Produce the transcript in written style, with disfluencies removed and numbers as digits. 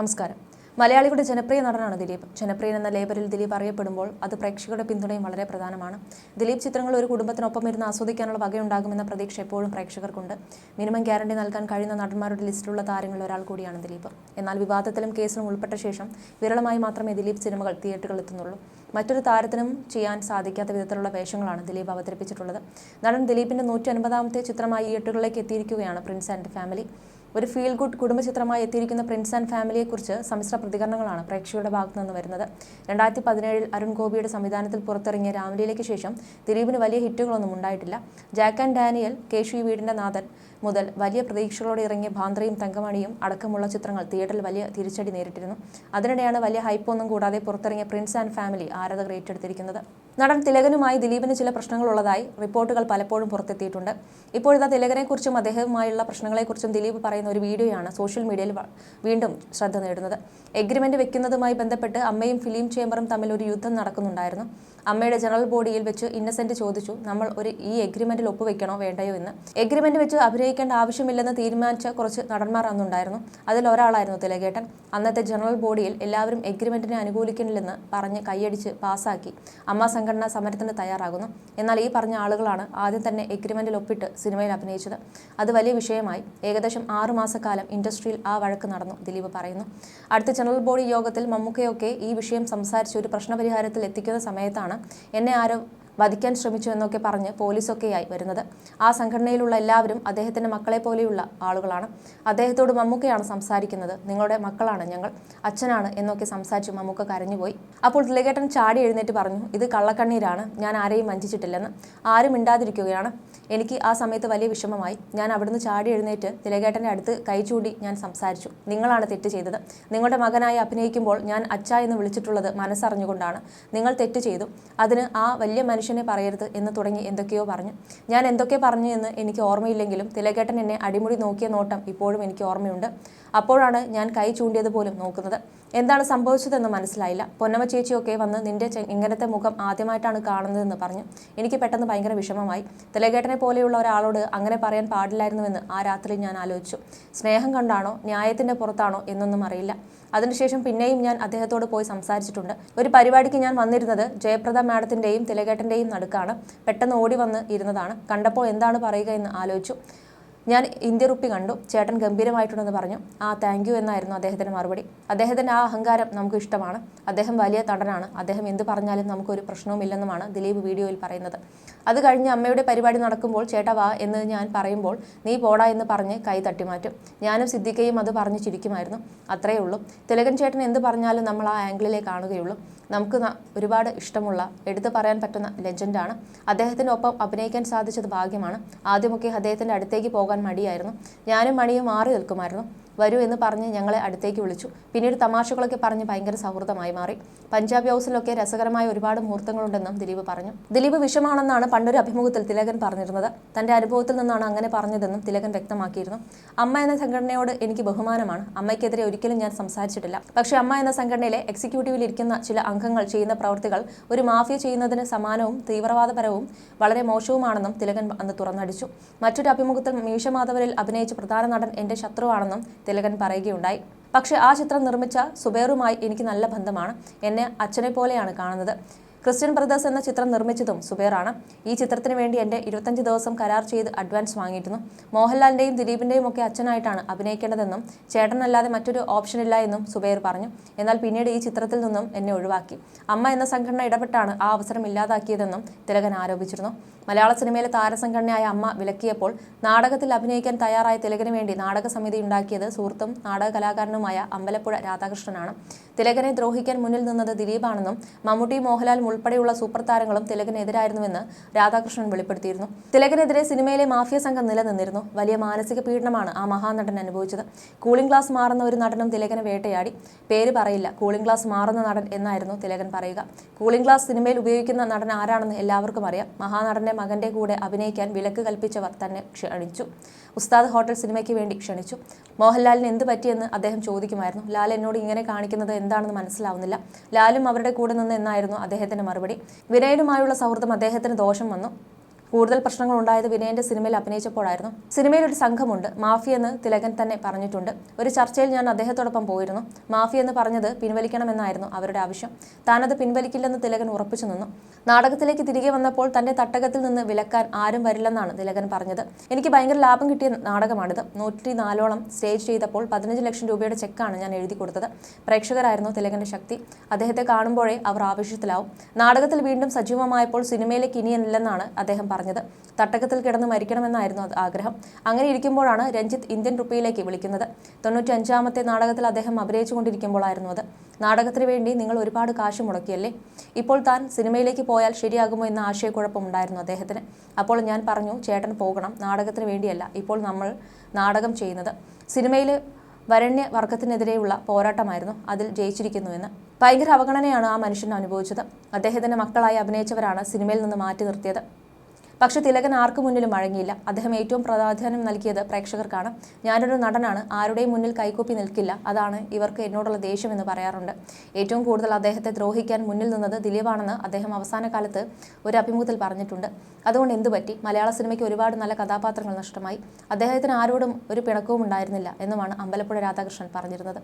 നമസ്കാരം. മലയാളികളുടെ ജനപ്രിയ നടനാണ് ദിലീപ്. ജനപ്രിയൻ എന്ന ലേബലിൽ ദിലീപ് അറിയപ്പെടുമ്പോൾ അത് പ്രേക്ഷകരുടെ പിന്തുണയും വളരെ പ്രധാനമാണ്. ദിലീപ് ചിത്രങ്ങൾ ഒരു കുടുംബത്തിനൊപ്പം ഇരുന്ന് ആസ്വദിക്കാനുള്ള വകയുണ്ടാകുമെന്ന പ്രതീക്ഷ എപ്പോഴും പ്രേക്ഷകർക്കുണ്ട്. മിനിമം ഗ്യാരണ്ടി നൽകാൻ കഴിയുന്ന നടന്മാരുടെ ലിസ്റ്റിലുള്ള താരങ്ങളിൽ ഒരാൾ കൂടിയാണ് ദിലീപ്. എന്നാൽ വിവാദത്തിലും കേസിലും ഉൾപ്പെട്ട ശേഷം വിരളമായി മാത്രമേ ദിലീപ് സിനിമകൾ തിയേറ്ററുകളിൽ എത്തുന്നുള്ളൂ. മറ്റൊരു താരത്തിനും ചെയ്യാൻ സാധിക്കാത്ത വിധത്തിലുള്ള വേഷങ്ങളാണ് ദിലീപ് അവതരിപ്പിച്ചിട്ടുള്ളത്. നടൻ ദിലീപിന്റെ 150ാമത്തെ ചിത്രമായി തിയേറ്ററുകളിലേക്ക് എത്തിയിരിക്കുകയാണ് പ്രിൻസ് ആൻഡ് ഫാമിലി. ഒരു ഫീൽ ഗുഡ് കുടുംബ ചിത്രമായി എത്തിയിരിക്കുന്ന പ്രിൻസ് ആൻഡ് ഫാമിലിയെക്കുറിച്ച് സമ്മിശ്ര പ്രതികരണങ്ങളാണ് പ്രേക്ഷകരുടെ ഭാഗത്തു നിന്ന് വരുന്നത്. 2017 അരുൺ ഗോപിയുടെ സംവിധാനത്തിൽ പുറത്തിറങ്ങിയ രാമലീലയ്ക്ക് ശേഷം ദിലീപിന് വലിയ ഹിറ്റുകളൊന്നും ഉണ്ടായിട്ടില്ല. ജാക്ക് ആൻഡ് ഡാനിയൽ, കേശു ഈ വീടിന്റെ നാഥൻ മുതൽ വലിയ പ്രതീക്ഷകളോടെ ഇറങ്ങിയ ഭാന്ത്രയും തങ്കമണിയും അടക്കമുള്ള ചിത്രങ്ങൾ തിയേറ്ററിൽ വലിയ തിരിച്ചടി നേരിട്ടിരുന്നു. അതിനിടെയാണ് വലിയ ഹൈപ്പൊന്നും കൂടാതെ പുറത്തിറങ്ങിയ പ്രിൻസ് ആൻഡ് ഫാമിലി ആരാധകർ ഏറ്റെടുത്തിരിക്കുന്നത്. നടൻ തിലകനുമായി ദിലീപിന് ചില പ്രശ്നങ്ങളുള്ളതായി റിപ്പോർട്ടുകൾ പലപ്പോഴും പുറത്തെത്തിയിട്ടുണ്ട്. ഇപ്പോഴത്തെ തിലകനെക്കുറിച്ചും അദ്ദേഹവുമായുള്ള പ്രശ്നങ്ങളെക്കുറിച്ചും ദിലീപ് പറയുന്ന ഒരു വീഡിയോയാണ് സോഷ്യൽ മീഡിയയിൽ വീണ്ടും ശ്രദ്ധ നേടുന്നത്. എഗ്രിമെന്റ് വെക്കുന്നതുമായി ബന്ധപ്പെട്ട് അമ്മയും ഫിലിം ചേംബറും തമ്മിൽ ഒരു യുദ്ധം നടക്കുന്നുണ്ടായിരുന്നു. അമ്മയുടെ ജനറൽ ബോഡിയിൽ വെച്ച് ഇന്നസെന്റ് ചോദിച്ചു, നമ്മൾ ഈ എഗ്രിമെന്റിൽ ഒപ്പുവെക്കണോ വേണ്ടയോ എന്ന്. എഗ്രിമെന്റ് വെച്ച് അഭിനയിക്കേണ്ട ആവശ്യമില്ലെന്ന് തീരുമാനിച്ച കുറച്ച് നടന്മാർ അന്നുണ്ടായിരുന്നു. അതിൽ ഒരാളായിരുന്നു തിലകേട്ടൻ. അന്നത്തെ ജനറൽ ബോഡിയിൽ എല്ലാവരും എഗ്രിമെന്റിനെ അനുകൂലിക്കുന്നില്ലെന്ന് പറഞ്ഞ് കൈയടിച്ച് പാസ്സാക്കി അമ്മ സംഘടന സമരത്തിന് തയ്യാറാകുന്നു. എന്നാൽ ഈ പറഞ്ഞ ആളുകളാണ് ആദ്യം തന്നെ എഗ്രിമെന്റിൽ ഒപ്പിട്ട് സിനിമയിൽ അഭിനയിച്ചത്. അത് വലിയ വിഷയമായി. ഏകദേശം 6 മാസക്കാലം ഇൻഡസ്ട്രിയിൽ ആ വഴക്ക് നടന്നു, ദിലീപ് പറയുന്നു. അടുത്ത ജനറൽ ബോഡി യോഗത്തിൽ മമ്മൂക്കയൊക്കെ ഈ വിഷയം സംസാരിച്ച് ഒരു പ്രശ്നപരിഹാരത്തിൽ എത്തിക്കുന്ന സമയത്താണ് എന്നെ ആരോ വധിക്കാൻ ശ്രമിച്ചു എന്നൊക്കെ പറഞ്ഞ് പോലീസൊക്കെയായി വരുന്നത്. ആ സംഘടനയിലുള്ള എല്ലാവരും അദ്ദേഹത്തിൻ്റെ മക്കളെ പോലെയുള്ള ആളുകളാണ്. അദ്ദേഹത്തോട് മമ്മൂക്കയാണ് സംസാരിക്കുന്നത്. നിങ്ങളുടെ മക്കളാണ് ഞങ്ങൾ, അച്ഛനാണ് എന്നൊക്കെ സംസാരിച്ച് മമ്മൂക്ക കരഞ്ഞുപോയി. അപ്പോൾ തിലകേട്ടൻ ചാടി എഴുന്നേറ്റ് പറഞ്ഞു, ഇത് കള്ളക്കണ്ണീരാണ്, ഞാൻ ആരെയും വഞ്ചിച്ചിട്ടില്ലെന്ന്. ആരും മിണ്ടാതിരിക്കുകയാണ്. എനിക്ക് ആ സമയത്ത് വലിയ വിഷമമായി. ഞാൻ അവിടുന്ന് ചാടി എഴുന്നേറ്റ് തിലകേട്ടൻ്റെ അടുത്ത് കൈ ചൂണ്ടി ഞാൻ സംസാരിച്ചു. നിങ്ങളാണ് തെറ്റ് ചെയ്തത്. നിങ്ങളുടെ മകനായി അഭിനയിക്കുമ്പോൾ ഞാൻ അച്ഛ എന്ന് വിളിച്ചിട്ടുള്ളത് മനസ്സറിഞ്ഞുകൊണ്ടാണ്. നിങ്ങൾ തെറ്റ് ചെയ്തു. അതിന് ആ വലിയ മനുഷ്യനെ പറയരുത് എന്ന് തുടങ്ങി എന്തൊക്കെയോ പറഞ്ഞു. ഞാൻ എന്തൊക്കെ പറഞ്ഞു എന്ന് എനിക്ക് ഓർമ്മയില്ലെങ്കിലും തിലകേട്ടൻ എന്നെ അടിമുടി നോക്കിയ നോട്ടം ഇപ്പോഴും എനിക്ക് ഓർമ്മയുണ്ട്. അപ്പോഴാണ് ഞാൻ കൈ ചൂണ്ടിയത് പോലും നോക്കുന്നത്. എന്താണ് സംഭവിച്ചതെന്ന് മനസ്സിലായില്ല. പൊന്നമ്മ ചേച്ചിയൊക്കെ വന്ന് നിന്റെ ഇങ്ങനത്തെ മുഖം ആദ്യമായിട്ടാണ് കാണുന്നതെന്ന് പറഞ്ഞു. എനിക്ക് പെട്ടെന്ന് ഭയങ്കര വിഷമമായി. തിലകേട്ടനെ പോലെയുള്ള ഒരാളോട് അങ്ങനെ പറയാൻ പാടില്ലായിരുന്നുവെന്ന് ആ രാത്രി ഞാൻ ആലോചിച്ചു. സ്നേഹം കണ്ടാണോ ന്യായത്തിൻ്റെ പുറത്താണോ എന്നൊന്നും അറിയില്ല. അതിനുശേഷം പിന്നെയും ഞാൻ അദ്ദേഹത്തോട് പോയി സംസാരിച്ചിട്ടുണ്ട്. ഒരു പരിപാടിക്ക് ഞാൻ വന്നിരുന്നത് ജയപ്രദ മാഡത്തിൻ്റെയും തിലകേട്ടൻ്റെയും നടുക്കാണ്. പെട്ടെന്ന് ഓടി വന്ന് ഇരുന്നതാണ്. കണ്ടപ്പോൾ എന്താണ് പറയുക എന്ന് ആലോചിച്ചു. ഞാൻ ഇന്ത്യ റുപ്പി കണ്ടു. ചേട്ടൻ ഗംഭീരമായിട്ടുണ്ടെന്ന് പറഞ്ഞു. താങ്ക് യു എന്നായിരുന്നു അദ്ദേഹത്തിൻ്റെ മറുപടി. അദ്ദേഹത്തിൻ്റെ ആ അഹങ്കാരം നമുക്ക് ഇഷ്ടമാണ്. അദ്ദേഹം വലിയ നടനാണ്. അദ്ദേഹം എന്ത് പറഞ്ഞാലും നമുക്കൊരു പ്രശ്നവുമില്ലെന്നുമാണ് ദിലീപ് വീഡിയോയിൽ പറയുന്നത്. അത് കഴിഞ്ഞ് അമ്മയുടെ പരിപാടി നടക്കുമ്പോൾ ചേട്ടാ വാ എന്ന് ഞാൻ പറയുമ്പോൾ നീ പോടാ എന്ന് പറഞ്ഞ് കൈ തട്ടിമാറ്റും. ഞാനും സിദ്ദിഖയും അത് പറഞ്ഞ് ചിരിക്കുമായിരുന്നു. അത്രയേ ഉള്ളൂ. തിലകൻ ചേട്ടൻ എന്ത് പറഞ്ഞാലും നമ്മൾ ആ ആംഗിളിലേ കാണുകയുള്ളൂ. നമുക്ക് ഒരുപാട് ഇഷ്ടമുള്ള, എടുത്തു പറയാൻ പറ്റുന്ന ലെജൻഡാണ്. അദ്ദേഹത്തിൻ്റെ ഒപ്പം അഭിനയിക്കാൻ സാധിച്ചത് ഭാഗ്യമാണ്. ആദ്യമൊക്കെ അദ്ദേഹത്തിൻ്റെ അടുത്തേക്ക് പോകാൻ മടിയായിരുന്നു. ഞാനും മണിയും മാറി നിൽക്കുമായിരുന്നു. വരൂ എന്ന് പറഞ്ഞ് ഞങ്ങളെ അടുത്തേക്ക് വിളിച്ചു. പിന്നീട് തമാശകളൊക്കെ പറഞ്ഞ് ഭയങ്കര സൗഹൃദമായി മാറി. പഞ്ചാബ് ഹൗസിലൊക്കെ രസകരമായ ഒരുപാട് മുഹൂർത്തങ്ങളുണ്ടെന്നും ദിലീപ് പറഞ്ഞു. ദിലീപ് വിഷമാണെന്നാണ് പണ്ടൊരു അഭിമുഖത്തിൽ തിലകൻ പറഞ്ഞിരുന്നത്. തൻ്റെ അനുഭവത്തിൽ നിന്നാണ് അങ്ങനെ പറഞ്ഞതെന്നും തിലകൻ വ്യക്തമാക്കിയിരുന്നു. അമ്മ എന്ന സംഘടനയോട് എനിക്ക് ബഹുമാനമാണ്. അമ്മയ്ക്കെതിരെ ഒരിക്കലും ഞാൻ സംസാരിച്ചിട്ടില്ല. പക്ഷേ അമ്മ എന്ന സംഘടനയിലെ എക്സിക്യൂട്ടീവിൽ ഇരിക്കുന്ന ചില അംഗങ്ങൾ ചെയ്യുന്ന പ്രവൃത്തികൾ ഒരു മാഫിയ ചെയ്യുന്നതിന് സമാനവും തീവ്രവാദപരവും വളരെ മോശവുമാണെന്നും തിലകൻ അന്ന് തുറന്നടിച്ചു. മറ്റൊരു അഭിമുഖത്തിൽ മീശമാധവനിൽ അഭിനയിച്ച പ്രധാന നടൻ എൻ്റെ ശത്രുവാണെന്നും തിലകൻ പറയുകയുണ്ടായി. പക്ഷേ ആ ചിത്രം നിർമ്മിച്ച സുബൈറുമായി എനിക്ക് നല്ല ബന്ധമാണ്. എന്നെ അച്ഛനെ പോലെയാണ് കാണുന്നത്. ക്രിസ്ത്യൻ ബ്രദേഴ്സ് എന്ന ചിത്രം നിർമ്മിച്ചതും സുബൈറാണ്. ഈ ചിത്രത്തിന് വേണ്ടി എൻ്റെ 25 ദിവസം കരാർ ചെയ്ത് അഡ്വാൻസ് വാങ്ങിയിരുന്നു. മോഹൻലാലിൻ്റെയും ദിലീപിൻ്റെയും ഒക്കെ അച്ഛനായിട്ടാണ് അഭിനയിക്കേണ്ടതെന്നും ചേട്ടനല്ലാതെ മറ്റൊരു ഓപ്ഷനില്ല എന്നും സുബൈർ പറഞ്ഞു. എന്നാൽ പിന്നീട് ഈ ചിത്രത്തിൽ നിന്നും എന്നെ ഒഴിവാക്കി. അമ്മ എന്ന സംഘടന ഇടപെട്ടാണ് ആ അവസരം ഇല്ലാതാക്കിയതെന്നും തിലകൻ ആരോപിച്ചിരുന്നു. മലയാള സിനിമയിലെ താരസംഘടനയായ അമ്മ വിലക്കിയപ്പോൾ നാടകത്തിൽ അഭിനയിക്കാൻ തയ്യാറായ തിലകന് വേണ്ടി നാടക സമിതി ഉണ്ടാക്കിയത് സുഹൃത്തും നാടക കലാകാരനുമായ അമ്പലപ്പുഴ രാധാകൃഷ്ണനാണ്. തിലകനെ ദ്രോഹിക്കാൻ മുന്നിൽ നിന്നത് ദിലീപാണെന്നും മമ്മൂട്ടി, മോഹൻലാൽ ഉൾപ്പെടെയുള്ള സൂപ്പർ താരങ്ങളും തിലകനെതിരായിരുന്നുവെന്ന് രാധാകൃഷ്ണൻ വെളിപ്പെടുത്തിയിരുന്നു. തിലകനെതിരെ സിനിമയിലെ മാഫിയ സംഘം നിലനിന്നിരുന്നു. വലിയ മാനസിക പീഡനമാണ് ആ മഹാനടൻ അനുഭവിച്ചത്. കൂളിംഗ് ഗ്ലാസ് മാറുന്ന ഒരു നടനും തിലകനെ വേട്ടയാടി. പേര് പറയില്ല, കൂളിംഗ് ഗ്ലാസ് മാറുന്ന നടൻ എന്നായിരുന്നു തിലകൻ പറയുക. കൂളിംഗ് ഗ്ലാസ് സിനിമയിൽ ഉപയോഗിക്കുന്ന നടൻ ആരാണെന്ന് എല്ലാവർക്കും അറിയാം. മഹാനടന്റെ മകന്റെ കൂടെ അഭിനയിക്കാൻ വിലക്ക് കൽപ്പിച്ചവർ തന്നെ ക്ഷണിച്ചു. ഉസ്താദ് ഹോട്ടൽ സിനിമയ്ക്ക് വേണ്ടി ക്ഷണിച്ചു. മോഹൻലാലിന് എന്ത് പറ്റിയെന്ന് അദ്ദേഹം ചോദിക്കുമായിരുന്നു. ലാൽ എന്നോട് ഇങ്ങനെ കാണിക്കുന്നത് എന്താണെന്ന് മനസ്സിലാവുന്നില്ല. ലാലും അവരുടെ കൂടെ നിന്ന് എന്നായിരുന്നു അദ്ദേഹത്തിന്റെ മറുപടി. വിനയനുമായുള്ള സൗഹൃദം അദ്ദേഹത്തിന് ദോഷം വന്നു. കൂടുതൽ പ്രശ്നങ്ങൾ ഉണ്ടായത് വിനയന്റെ സിനിമയിൽ അഭിനയിച്ചപ്പോഴായിരുന്നു. സിനിമയിൽ ഒരു സംഘമുണ്ട്, മാഫിയ എന്ന് തിലകൻ തന്നെ പറഞ്ഞിട്ടുണ്ട്. ഒരു ചർച്ചയിൽ ഞാൻ അദ്ദേഹത്തോടൊപ്പം പോയിരുന്നു. മാഫിയ എന്ന് പറഞ്ഞത് പിൻവലിക്കണമെന്നായിരുന്നു അവരുടെ ആവശ്യം. താനത് പിൻവലിക്കില്ലെന്ന് തിലകൻ ഉറപ്പിച്ചു നിന്നു. നാടകത്തിലേക്ക് തിരികെ വന്നപ്പോൾ തന്റെ തട്ടകത്തിൽ നിന്ന് വിലക്കാൻ ആരും വരില്ലെന്നാണ് തിലകൻ പറഞ്ഞത്. എനിക്ക് ഭയങ്കര ലാഭം കിട്ടിയ നാടകമാണിത്. 104ഓളം സ്റ്റേജ് ചെയ്തപ്പോൾ 15 ലക്ഷം രൂപയുടെ ചെക്കാണ് ഞാൻ എഴുതി കൊടുത്തത്. പ്രേക്ഷകരായിരുന്നു തിലകന്റെ ശക്തി. അദ്ദേഹത്തെ കാണുമ്പോഴേ അവർ ആവേശത്തിലാവും. നാടകത്തിൽ വീണ്ടും സജീവമായപ്പോൾ സിനിമയിലേക്ക് ഇനിയല്ലെന്നാണ് അദ്ദേഹം പറഞ്ഞത്. തട്ടകത്തിൽ കിടന്ന് മരിക്കണമെന്നായിരുന്നു ആഗ്രഹം. അങ്ങനെ ഇരിക്കുമ്പോഴാണ് രഞ്ജിത്ത് ഇന്ത്യൻ റുപ്പിയിലേക്ക് വിളിക്കുന്നത്. 95ാമത്തെ നാടകത്തിൽ അദ്ദേഹം അഭിനയിച്ചുകൊണ്ടിരിക്കുമ്പോഴായിരുന്നു അത്. നാടകത്തിന് വേണ്ടി നിങ്ങൾ ഒരുപാട് കാശ് മുടക്കിയല്ലേ? ഇപ്പോൾ താൻ സിനിമയിലേക്ക് പോയാൽ ശരിയാകുമോ എന്ന ആശയക്കുഴപ്പമുണ്ടായിരുന്നു അദ്ദേഹത്തിന്. അപ്പോൾ ഞാൻ പറഞ്ഞു, ചേട്ടൻ പോകണം, നാടകത്തിന് വേണ്ടിയല്ല ഇപ്പോൾ നമ്മൾ നാടകം ചെയ്യുന്നത്. സിനിമയിൽ വരണ്യ വർഗത്തിനെതിരെയുള്ള പോരാട്ടമായിരുന്നു, അതിൽ ജയിച്ചിരിക്കുന്നുവെന്ന്. ഭയങ്കര അവഗണനയാണ് ആ മനുഷ്യൻ അനുഭവിച്ചത്. അദ്ദേഹത്തിന്റെ മക്കളായി അഭിനയിച്ചവരാണ് സിനിമയിൽ നിന്ന് മാറ്റി നിർത്തിയത്. പക്ഷേ തിലകൻ ആർക്കു മുന്നിലും വഴങ്ങിയില്ല. അദ്ദേഹം ഏറ്റവും പ്രാധാന്യം നൽകിയത് പ്രേക്ഷകർക്കാണ്. ഞാനൊരു നടനാണ്, ആരുടെയും മുന്നിൽ കൈകൂപ്പി നിൽക്കില്ല, അതാണ് ഇവർക്ക് എന്നോടുള്ള ദേഷ്യം എന്ന് പറയാറുണ്ട്. ഏറ്റവും കൂടുതൽ അദ്ദേഹത്തെ ദ്രോഹിക്കാൻ മുന്നിൽ നിന്നത് ദിലീപാണെന്ന് അദ്ദേഹം അവസാന കാലത്ത് ഒരു അഭിമുഖത്തിൽ പറഞ്ഞിട്ടുണ്ട്. അതുകൊണ്ട് എന്തു പറ്റി? മലയാള സിനിമയ്ക്ക് ഒരുപാട് നല്ല കഥാപാത്രങ്ങൾ നഷ്ടമായി. അദ്ദേഹത്തിന് ആരോടും ഒരു പിണക്കവും ഉണ്ടായിരുന്നില്ല എന്നുമാണ് അമ്പലപ്പുഴ രാധാകൃഷ്ണൻ പറഞ്ഞിരുന്നത്.